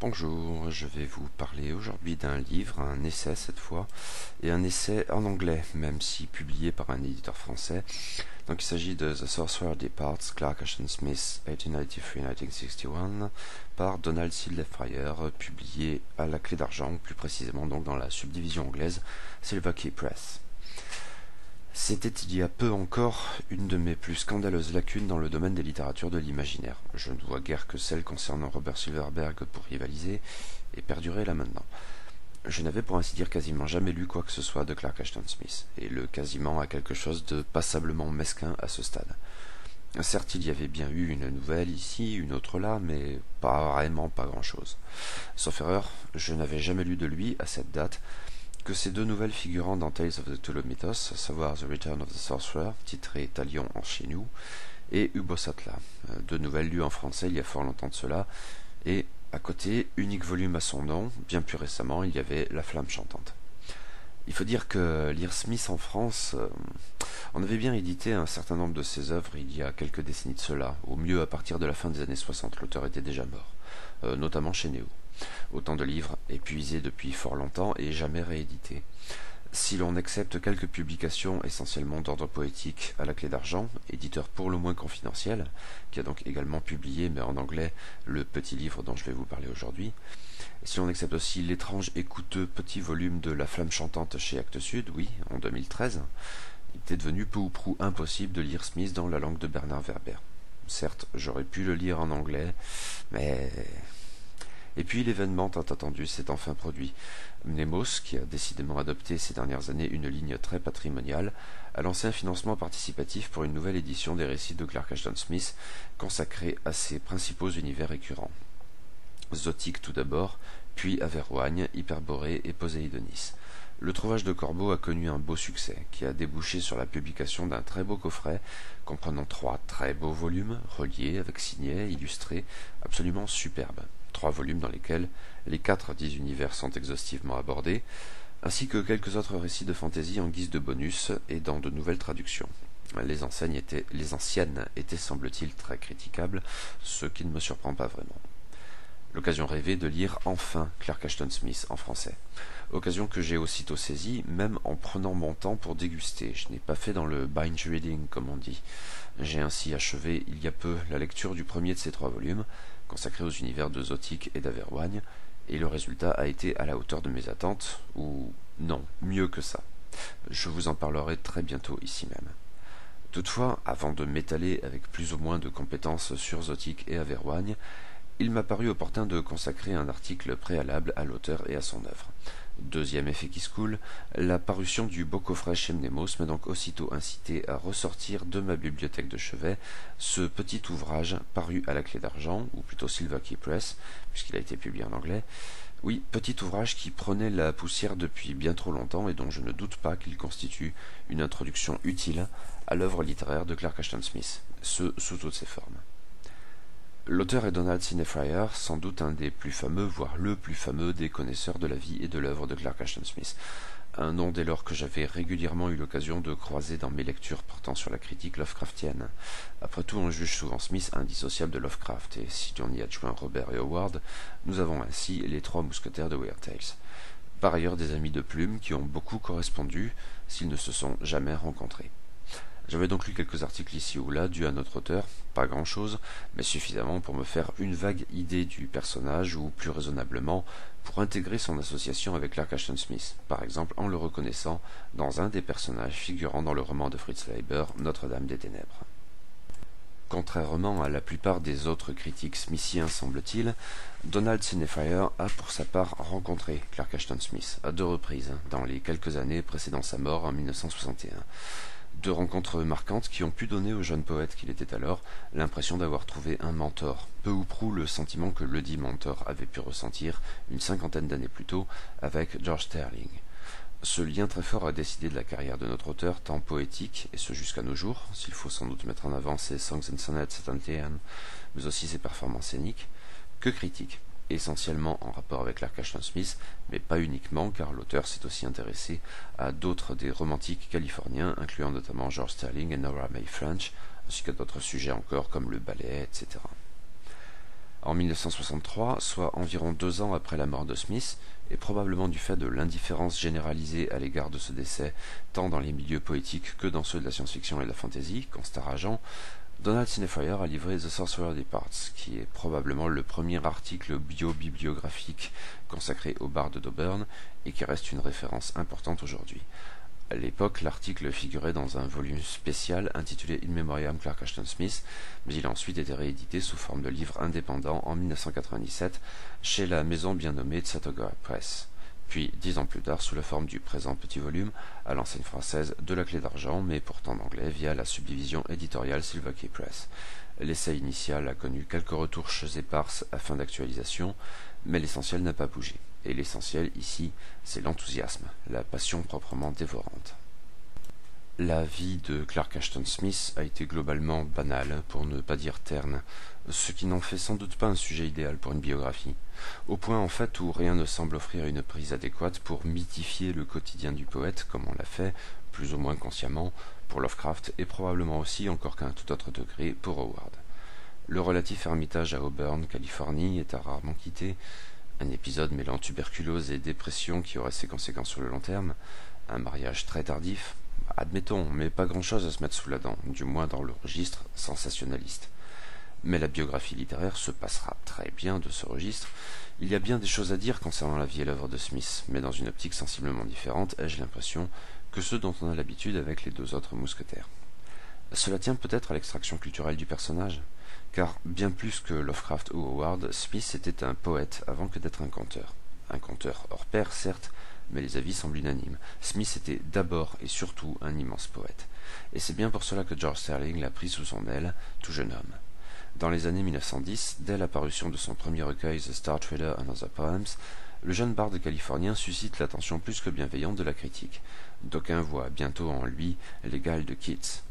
Bonjour, je vais vous parler aujourd'hui d'un livre, un essai cette fois, et un essai en anglais, même si publié par un éditeur français. Donc il s'agit de The Sorcerer Departs, Clark Ashton Smith, 1893-1961, par Donald C. Lefferer, publié à la Clé d'Argent, plus précisément donc dans la subdivision anglaise Silver Key Press. C'était il y a peu encore une de mes plus scandaleuses lacunes dans le domaine des littératures de l'imaginaire. Je ne vois guère que celle concernant Robert Silverberg pour rivaliser et perdurer là maintenant. Je n'avais pour ainsi dire quasiment jamais lu quoi que ce soit de Clark Ashton Smith, et le quasiment a quelque chose de passablement mesquin à ce stade. Certes, il y avait bien eu une nouvelle ici, une autre là, mais pas grand-chose. Sauf erreur, je n'avais jamais lu de lui, à cette date, que ces deux nouvelles figurant dans Tales of the Cthulhu Mythos, à savoir The Return of the Sorcerer, titré Talion en chez nous, et Ubosatla, deux nouvelles lues en français il y a fort longtemps de cela, et à côté, unique volume à son nom, bien plus récemment, il y avait La Flamme Chantante. Il faut dire que lire Smith en France, on avait bien édité un certain nombre de ses œuvres il y a quelques décennies de cela, au mieux à partir de la fin des années 60, l'auteur était déjà mort, notamment chez Néo. Autant de livres épuisés depuis fort longtemps et jamais réédités. Si l'on accepte quelques publications essentiellement d'ordre poétique à la Clé d'Argent, éditeur pour le moins confidentiel, qui a donc également publié, mais en anglais, le petit livre dont je vais vous parler aujourd'hui, et si l'on accepte aussi l'étrange et coûteux petit volume de La Flamme Chantante chez Actes Sud, oui, en 2013, il était devenu peu ou prou impossible de lire Smith dans la langue de Bernard Werber. Certes, j'aurais pu le lire en anglais, mais... Et puis l'événement tant attendu s'est enfin produit. Mnemos, qui a décidément adopté ces dernières années une ligne très patrimoniale, a lancé un financement participatif pour une nouvelle édition des récits de Clark Ashton Smith, consacrée à ses principaux univers récurrents. Zotique tout d'abord, puis Averroigne, Hyperborée et Poséidonis. Le Trouvaille de Corbeau a connu un beau succès, qui a débouché sur la publication d'un très beau coffret, comprenant 3 très beaux volumes, reliés, avec signets, illustrés, absolument superbes. 3 volumes dans lesquels les 4 dits univers sont exhaustivement abordés, ainsi que quelques autres récits de fantaisie en guise de bonus et dans de nouvelles traductions. Les anciennes étaient semble-t-il très critiquables, ce qui ne me surprend pas vraiment. L'occasion rêvée de lire enfin Clark Ashton Smith en français. Occasion que j'ai aussitôt saisie, même en prenant mon temps pour déguster. Je n'ai pas fait dans le binge reading, comme on dit. J'ai ainsi achevé il y a peu la lecture du premier de ces 3 volumes, consacré aux univers de Zotique et d'Averroigne, et le résultat a été à la hauteur de mes attentes, ou non, mieux que ça. Je vous en parlerai très bientôt ici même. Toutefois, avant de m'étaler avec plus ou moins de compétences sur Zotique et Averroigne, il m'a paru opportun de consacrer un article préalable à l'auteur et à son œuvre. Deuxième effet qui se coule, la parution du beau coffret chez Mnemos m'a donc aussitôt incité à ressortir de ma bibliothèque de chevet ce petit ouvrage paru à la Clé d'Argent, ou plutôt Silver Key Press, puisqu'il a été publié en anglais. Oui, petit ouvrage qui prenait la poussière depuis bien trop longtemps et dont je ne doute pas qu'il constitue une introduction utile à l'œuvre littéraire de Clark Ashton Smith, ce sous toutes ses formes. L'auteur est Donald C. Lefferer, sans doute un des plus fameux, voire le plus fameux des connaisseurs de la vie et de l'œuvre de Clark Ashton Smith. Un nom dès lors que j'avais régulièrement eu l'occasion de croiser dans mes lectures portant sur la critique Lovecraftienne. Après tout, on juge souvent Smith indissociable de Lovecraft, et si on y adjoint Robert et Howard, nous avons ainsi les 3 mousquetaires de Weird Tales. Par ailleurs, des amis de plume qui ont beaucoup correspondu, s'ils ne se sont jamais rencontrés. J'avais donc lu quelques articles ici ou là dus à notre auteur, pas grand-chose, mais suffisamment pour me faire une vague idée du personnage ou, plus raisonnablement, pour intégrer son association avec Clark Ashton Smith, par exemple en le reconnaissant dans un des personnages figurant dans le roman de Fritz Leiber, Notre-Dame des Ténèbres. Contrairement à la plupart des autres critiques smithiens, semble-t-il, Donald C. Lefferer a pour sa part rencontré Clark Ashton Smith à 2 reprises, dans les quelques années précédant sa mort en 1961. 2 rencontres marquantes qui ont pu donner au jeune poète qu'il était alors l'impression d'avoir trouvé un mentor, peu ou prou le sentiment que ledit mentor avait pu ressentir une 50aine d'années plus tôt avec George Sterling. Ce lien très fort a décidé de la carrière de notre auteur, tant poétique, et ce jusqu'à nos jours, s'il faut sans doute mettre en avant ses Songs and Sonnets Atlantean, mais aussi ses performances scéniques, que critique, essentiellement en rapport avec Clark Ashton Smith, mais pas uniquement, car l'auteur s'est aussi intéressé à d'autres des romantiques californiens, incluant notamment George Sterling et Nora Mae French, ainsi qu'à d'autres sujets encore comme le ballet, etc. En 1963, soit environ 2 ans après la mort de Smith, et probablement du fait de l'indifférence généralisée à l'égard de ce décès, tant dans les milieux poétiques que dans ceux de la science-fiction et de la fantasy, constat rageant, Donald Cinefire a livré The Sorcerer Departs, qui est probablement le premier article bio-bibliographique consacré au barde d'Auburn et qui reste une référence importante aujourd'hui. À l'époque, l'article figurait dans un volume spécial intitulé In Memoriam Clark Ashton Smith, mais il a ensuite été réédité sous forme de livre indépendant en 1997 chez la maison bien nommée Tsathoga Press, puis 10 ans plus tard sous la forme du présent petit volume à l'enseigne française de la Clé d'Argent, mais pourtant en anglais via la subdivision éditoriale Silver Key Press. L'essai initial a connu quelques retouches éparses à fin d'actualisation, mais l'essentiel n'a pas bougé. Et l'essentiel ici, c'est l'enthousiasme, la passion proprement dévorante. La vie de Clark Ashton Smith a été globalement banale, pour ne pas dire terne, ce qui n'en fait sans doute pas un sujet idéal pour une biographie, au point en fait où rien ne semble offrir une prise adéquate pour mythifier le quotidien du poète, comme on l'a fait, plus ou moins consciemment, pour Lovecraft et probablement aussi, encore qu'à un tout autre degré, pour Howard. Le relatif ermitage à Auburn, Californie, est à rarement quitté, un épisode mêlant tuberculose et dépression qui aurait ses conséquences sur le long terme, un mariage très tardif, admettons, mais pas grand-chose à se mettre sous la dent, du moins dans le registre sensationnaliste. Mais la biographie littéraire se passera très bien de ce registre. Il y a bien des choses à dire concernant la vie et l'œuvre de Smith, mais dans une optique sensiblement différente, ai-je l'impression, que ceux dont on a l'habitude avec les 2 autres mousquetaires. Cela tient peut-être à l'extraction culturelle du personnage, car bien plus que Lovecraft ou Howard, Smith était un poète avant que d'être un conteur. Un conteur hors pair, certes, mais les avis semblent unanimes. Smith était d'abord et surtout un immense poète, et c'est bien pour cela que George Sterling l'a pris sous son aile, tout jeune homme. Dans les années 1910, dès la parution de son premier recueil The Star Trader and Other Poems, le jeune barde californien suscite l'attention plus que bienveillante de la critique. D'aucuns voient bientôt en lui l'égal de Keats.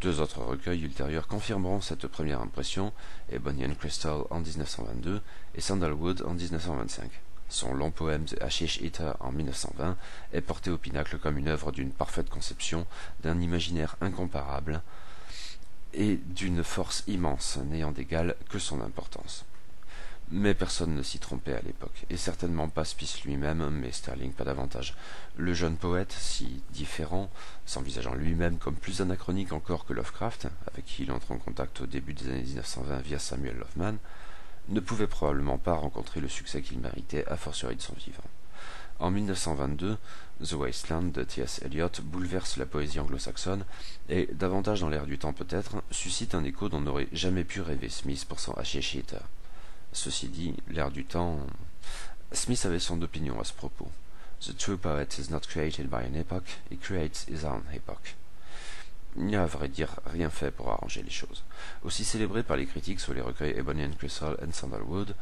2 autres recueils ultérieurs confirmeront cette première impression, Ebony and Crystal en 1922 et Sandalwood en 1925. Son long poème The Hashish Eater en 1920 est porté au pinacle comme une œuvre d'une parfaite conception, d'un imaginaire incomparable et d'une force immense, n'ayant d'égal que son importance. Mais personne ne s'y trompait à l'époque, et certainement pas Smith lui-même, mais Sterling pas davantage. Le jeune poète, si différent, s'envisageant lui-même comme plus anachronique encore que Lovecraft, avec qui il entre en contact au début des années 1920 via Samuel Loveman, ne pouvait probablement pas rencontrer le succès qu'il méritait a fortiori de son vivant. En 1922, The Wasteland de T.S. Eliot bouleverse la poésie anglo-saxonne et, davantage dans l'air du temps peut-être, suscite un écho dont n'aurait jamais pu rêver Smith pour son Hashish Eater. Ceci dit, l'air du temps... Smith avait son opinion à ce propos. The true poet is not created by an epoch, he creates his own epoch. Il n'y a à vrai dire rien fait pour arranger les choses. Aussi célébrés par les critiques sur les recueils Ebony and Crystal and Sandalwood,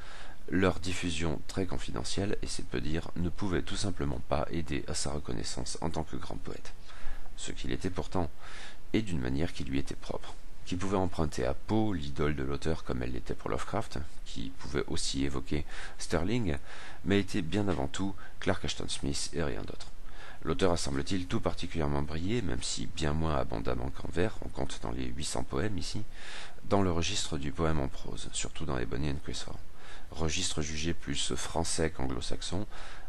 leur diffusion très confidentielle, et c'est peu dire, ne pouvait tout simplement pas aider à sa reconnaissance en tant que grand poète. Ce qu'il était pourtant, et d'une manière qui lui était propre, qui pouvait emprunter à Poe, l'idole de l'auteur comme elle l'était pour Lovecraft, qui pouvait aussi évoquer Sterling, mais était bien avant tout Clark Ashton Smith et rien d'autre. L'auteur a semble-t-il tout particulièrement brillé, même si bien moins abondamment qu'en vers, on compte dans les 800 poèmes ici, dans le registre du poème en prose, surtout dans Ebony and Crystal, registre jugé plus français qu'anglo-saxon,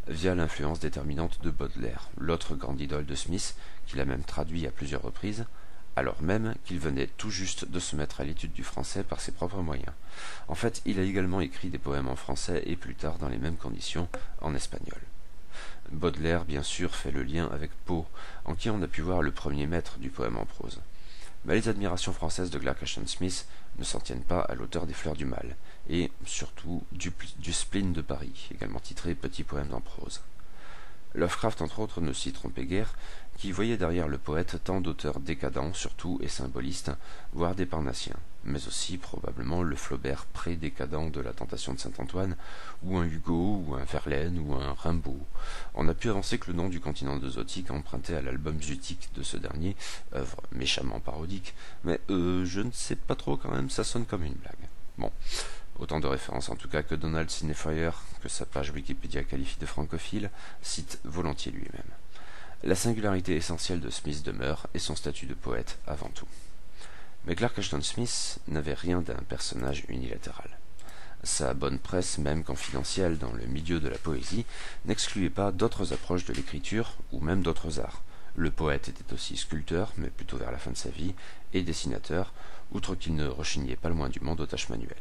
via l'influence déterminante de Baudelaire, l'autre grande idole de Smith, qu'il a même traduit à plusieurs reprises, alors même qu'il venait tout juste de se mettre à l'étude du français par ses propres moyens. En fait, il a également écrit des poèmes en français et plus tard, dans les mêmes conditions, en espagnol. Baudelaire, bien sûr, fait le lien avec Poe, en qui on a pu voir le premier maître du poème en prose. Mais les admirations françaises de Clark Ashton Smith ne s'en tiennent pas à l'auteur des Fleurs du Mal, et surtout du Spleen de Paris, également titré Petits poèmes en prose. Lovecraft, entre autres, ne s'y trompait guère, qui voyait derrière le poète tant d'auteurs décadents, surtout, et symbolistes, voire des parnassiens, mais aussi probablement le Flaubert pré-décadent de la Tentation de Saint-Antoine, ou un Hugo, ou un Verlaine, ou un Rimbaud. On a pu avancer que le nom du continent de Zotique emprunté à l'album Zutique de ce dernier, œuvre méchamment parodique, mais je ne sais pas trop quand même, ça sonne comme une blague. Bon, autant de références en tout cas que Donald Cinefire, que sa page Wikipédia qualifie de francophile, cite volontiers lui-même. La singularité essentielle de Smith demeure, et son statut de poète avant tout. Mais Clark Ashton Smith n'avait rien d'un personnage unilatéral. Sa bonne presse, même confidentielle dans le milieu de la poésie, n'excluait pas d'autres approches de l'écriture ou même d'autres arts. Le poète était aussi sculpteur, mais plutôt vers la fin de sa vie, et dessinateur, outre qu'il ne rechignait pas le moins du monde aux tâches manuelles.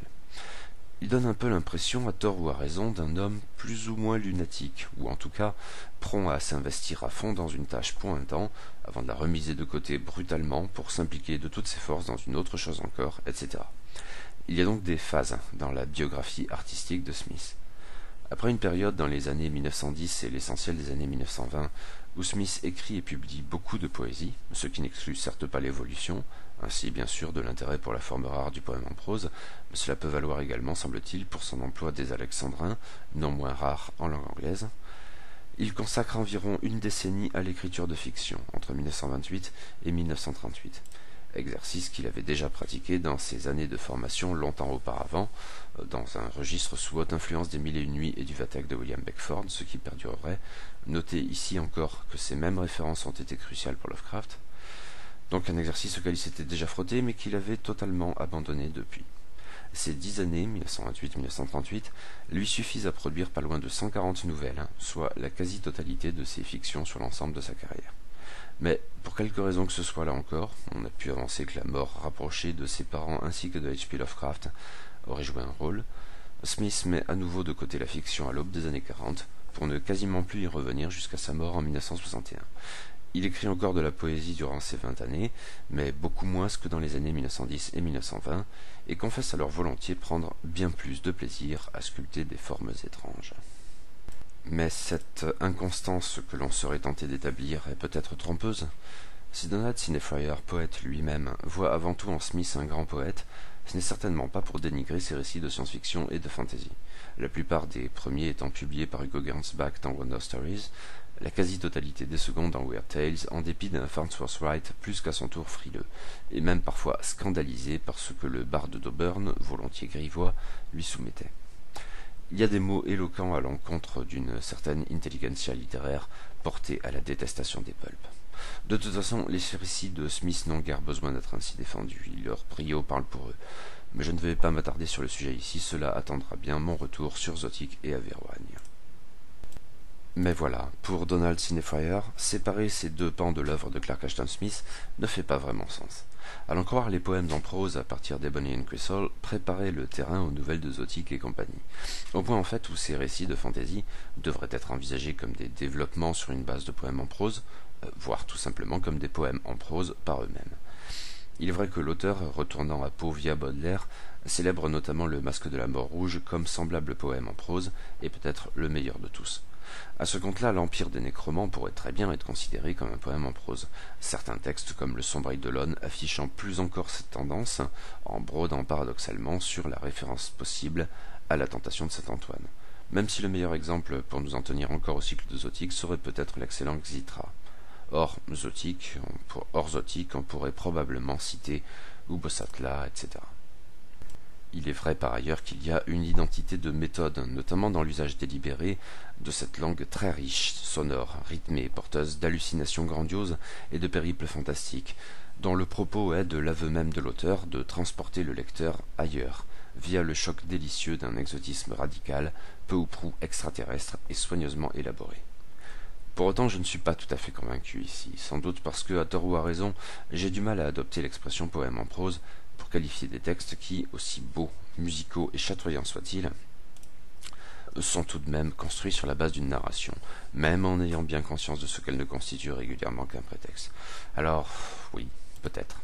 Il donne un peu l'impression, à tort ou à raison, d'un homme plus ou moins lunatique, ou en tout cas prompt à s'investir à fond dans une tâche pour un temps, avant de la remiser de côté brutalement pour s'impliquer de toutes ses forces dans une autre chose encore, etc. Il y a donc des phases dans la biographie artistique de Smith. Après une période dans les années 1910 et l'essentiel des années 1920, où Smith écrit et publie beaucoup de poésie, ce qui n'exclut certes pas l'évolution, ainsi bien sûr de l'intérêt pour la forme rare du poème en prose, mais cela peut valoir également, semble-t-il, pour son emploi des alexandrins, non moins rares en langue anglaise. Il consacre environ une décennie à l'écriture de fiction, entre 1928 et 1938. Exercice qu'il avait déjà pratiqué dans ses années de formation longtemps auparavant, dans un registre sous haute influence des Mille et une nuits et du Vathek de William Beckford, ce qui perdurerait. Notez ici encore que ces mêmes références ont été cruciales pour Lovecraft. Donc un exercice auquel il s'était déjà frotté, mais qu'il avait totalement abandonné depuis. Ces 10 années, 1928-1938, lui suffisent à produire pas loin de 140 nouvelles, soit la quasi-totalité de ses fictions sur l'ensemble de sa carrière. Mais, pour quelque raison que ce soit là encore, on a pu avancer que la mort rapprochée de ses parents ainsi que de H.P. Lovecraft aurait joué un rôle. Smith met à nouveau de côté la fiction à l'aube des années 40, pour ne quasiment plus y revenir jusqu'à sa mort en 1961. Il écrit encore de la poésie durant ces 20 années, mais beaucoup moins que dans les années 1910 et 1920, et confesse alors volontiers prendre bien plus de plaisir à sculpter des formes étranges. Mais cette inconstance que l'on serait tenté d'établir est peut-être trompeuse. Si Donald Cinefrier, poète lui-même, voit avant tout en Smith un grand poète, ce n'est certainement pas pour dénigrer ses récits de science-fiction et de fantasy. La plupart des premiers étant publiés par Hugo Gernsback dans Wonder Stories, la quasi-totalité des seconds dans Weird Tales, en dépit d'un Farnsworth Wright plus qu'à son tour frileux, et même parfois scandalisé par ce que le barde d'Auburn, volontiers grivois, lui soumettait. Il y a des mots éloquents à l'encontre d'une certaine intelligentsia littéraire portée à la détestation des pulps. De toute façon, les récits de Smith n'ont guère besoin d'être ainsi défendus, leur brio parle pour eux. Mais je ne vais pas m'attarder sur le sujet ici, cela attendra bien mon retour sur Zotic et Averroigne. Mais voilà, pour Donald Cinefrier, séparer ces deux pans de l'œuvre de Clark Ashton Smith ne fait pas vraiment sens. À l'en croire, les poèmes en prose à partir d'Ebony and Crystal préparaient le terrain aux nouvelles de Zotic et compagnie, au point en fait où ces récits de fantasy devraient être envisagés comme des développements sur une base de poèmes en prose, voire tout simplement comme des poèmes en prose par eux-mêmes. Il est vrai que l'auteur, retournant à Poe via Baudelaire, célèbre notamment le Masque de la Mort Rouge comme semblable poème en prose, et peut-être le meilleur de tous. À ce compte-là, l'Empire des Nécromants pourrait très bien être considéré comme un poème en prose, certains textes comme le Sombre Eidolon affichant plus encore cette tendance, en brodant paradoxalement sur la référence possible à la tentation de saint Antoine. Même si le meilleur exemple pour nous en tenir encore au cycle de Zotic serait peut-être l'excellent Xitra. Hors Zotic, on pourrait probablement citer Ubosatla, etc. Il est vrai par ailleurs qu'il y a une identité de méthode, notamment dans l'usage délibéré de cette langue très riche, sonore, rythmée, porteuse d'hallucinations grandioses et de périples fantastiques, dont le propos est de l'aveu même de l'auteur de transporter le lecteur ailleurs, via le choc délicieux d'un exotisme radical, peu ou prou extraterrestre et soigneusement élaboré. Pour autant, je ne suis pas tout à fait convaincu ici, sans doute parce que, à tort ou à raison, j'ai du mal à adopter l'expression poème en prose pour qualifier des textes qui, aussi beaux, musicaux et chatoyants soient-ils, sont tout de même construits sur la base d'une narration, même en ayant bien conscience de ce qu'elle ne constitue régulièrement qu'un prétexte. Alors, oui, peut-être.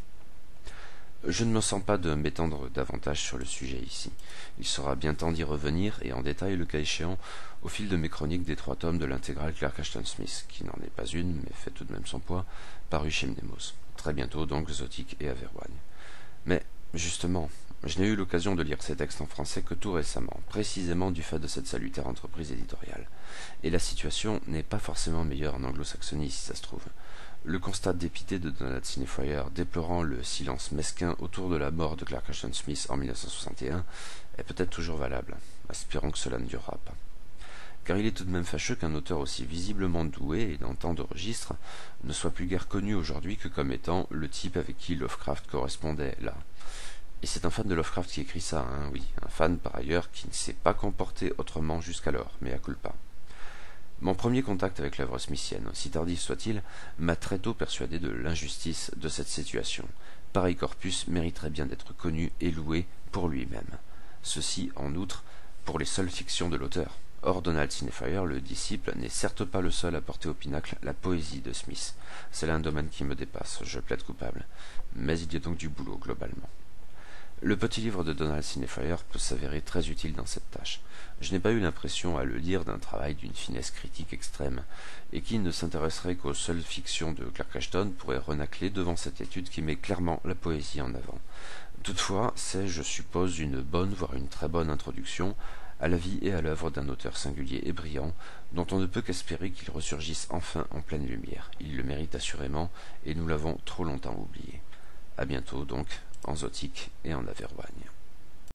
Je ne me sens pas de m'étendre davantage sur le sujet ici. Il sera bien temps d'y revenir, et en détail, le cas échéant, au fil de mes chroniques des 3 tomes de l'intégrale Clark Ashton Smith, qui n'en est pas une, mais fait tout de même son poids, paru chez Mnemos. Très bientôt, donc, Zotic et Averroigne. Mais, justement, je n'ai eu l'occasion de lire ces textes en français que tout récemment, précisément du fait de cette salutaire entreprise éditoriale. Et la situation n'est pas forcément meilleure en anglo-saxonie, si ça se trouve. Le constat dépité de Donald Cinefrier, déplorant le silence mesquin autour de la mort de Clark Ashton Smith en 1961, est peut-être toujours valable. Espérons que cela ne durera pas. Car il est tout de même fâcheux qu'un auteur aussi visiblement doué et dans tant de registres ne soit plus guère connu aujourd'hui que comme étant le type avec qui Lovecraft correspondait là. Et c'est un fan de Lovecraft qui écrit ça, hein, oui, un fan par ailleurs qui ne s'est pas comporté autrement jusqu'alors, mais à culpa. Mon premier contact avec l'œuvre smithienne, aussi tardif soit-il, m'a très tôt persuadé de l'injustice de cette situation. Pareil corpus mériterait bien d'être connu et loué pour lui-même. Ceci, en outre, pour les seules fictions de l'auteur. Or, Donald Cinefire, le disciple, n'est certes pas le seul à porter au pinacle la poésie de Smith. C'est là un domaine qui me dépasse, je plaide coupable. Mais il y a donc du boulot, globalement. Le petit livre de Donald Cinefire peut s'avérer très utile dans cette tâche. Je n'ai pas eu l'impression à le lire d'un travail d'une finesse critique extrême, et qui ne s'intéresserait qu'aux seules fictions de Clark Ashton pourrait renacler devant cette étude qui met clairement la poésie en avant. Toutefois, c'est, je suppose, une bonne, voire une très bonne introduction à la vie et à l'œuvre d'un auteur singulier et brillant, dont on ne peut qu'espérer qu'il ressurgisse enfin en pleine lumière. Il le mérite assurément, et nous l'avons trop longtemps oublié. À bientôt donc, en Zotique et en Averroigne.